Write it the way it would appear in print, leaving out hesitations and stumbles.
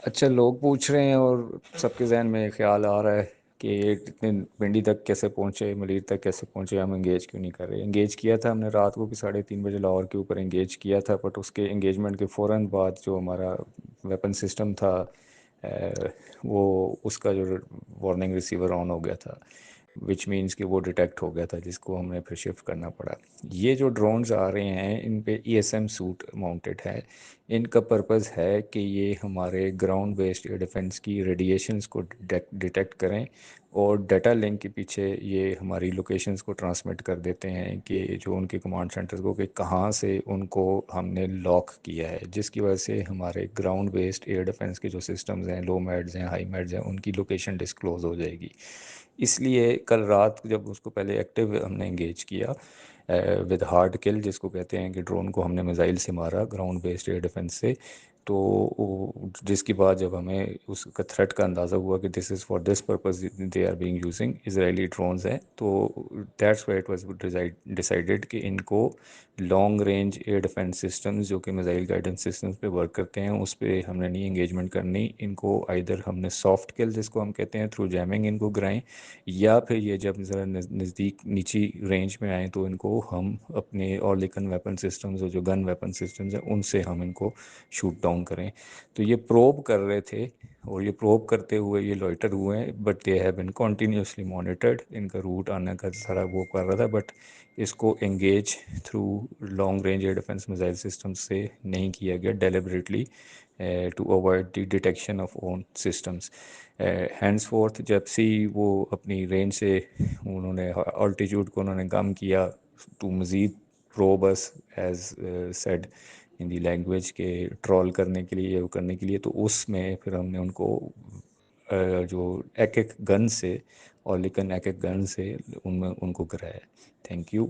اچھا، لوگ پوچھ رہے ہیں اور سب کے ذہن میں خیال آ رہا ہے کہ یہ اتنے پنڈی تک کیسے پہنچے، ملیر تک کیسے پہنچے، ہم انگیج کیوں نہیں کر رہے؟ انگیج کیا تھا ہم نے رات کو بھی 3:30 بجے لاہور کے اوپر انگیج کیا تھا، بٹ اس کے انگیجمنٹ کے فوراً بعد جو ہمارا ویپن سسٹم تھا وہ اس کا جو وارننگ ریسیور آن ہو گیا تھا، وچ مینس کہ وہ ڈیٹیکٹ ہو گیا تھا، جس کو ہم نے پھر شفٹ کرنا پڑا۔ یہ جو ڈرونز آ رہے ہیں ان پہ E S M suit mounted ہے۔ ان کا پرپز ہے کہ یہ ہمارے گراؤنڈ بیسڈ ایئر ڈیفنس کی ریڈیشنز کو ڈیٹیکٹ کریں، اور ڈیٹا لنک کے پیچھے یہ ہماری لوکیشنز کو ٹرانسمٹ کر دیتے ہیں کہ جو ان کے کمانڈ سینٹرز کو، کہ کہاں سے ان کو ہم نے لاک کیا ہے، جس کی وجہ سے ہمارے گراؤنڈ بیسڈ ایئر ڈیفنس کے جو سسٹمز ہیں، لو میڈز ہیں، ہائی میڈز ہیں، ان کی لوکیشن ڈسکلوز ہو جائے گی۔ اس لیے کل رات جب اس کو پہلے ایکٹیو ہم نے انگیج کیا ود ہارڈ کل، جس کو کہتے ہیں کہ ڈرون کو ہم نے میزائل سے مارا گراؤنڈ بیسڈ ایئر ڈیفنس سے، تو جس کے بعد جب ہمیں اس کا تھریٹ کا اندازہ ہوا کہ this is for this purpose they are being using Israeli drones ہیں، تو that's why it was decided کہ ان کو long range air defence systems جو کہ میزائل گائیڈنس سسٹمز پہ ورک کرتے ہیں اس پہ ہم نے نہیں انگیجمنٹ کرنی۔ ان کو آئیدر ہم نے سافٹ کل جس کو ہم کہتے ہیں تھرو جیمنگ ان کو گرائیں، یا پھر یہ جب ذرا نزدیک نیچی رینج میں آئیں تو ان کو ہم اپنے اور لیکن ویپن سسٹمز اور جو گن ویپن سسٹمز ہیں ان سے ہم ان کو شوٹ ڈاؤن کریں۔ تو یہ پروب کر رہے تھے، اور یہ پروب کرتے ہوئے یہ لوئٹر ہوئے ہیں، but they have been continuously monitored. ان کا روٹ آنے کا سارا وہ کر رہا تھا، بٹ اس کو engage through long range air defence missile system سے نہیں کیا گیا deliberately to avoid the detection of own systems. Henceforth جب سے وہ اپنی رینج سے انہوں نے آلٹیٹیوڈ کو انہوں نے کم کیا تو مزید probes as said in the language کے ٹرول کرنے کے لیے، وہ کرنے کے لیے، تو اس میں پھر ہم نے ان کو جو ایک ایک گن سے، اور لیکن ایک ایک گن سے ان میں ان کو کرایا۔ Thank you.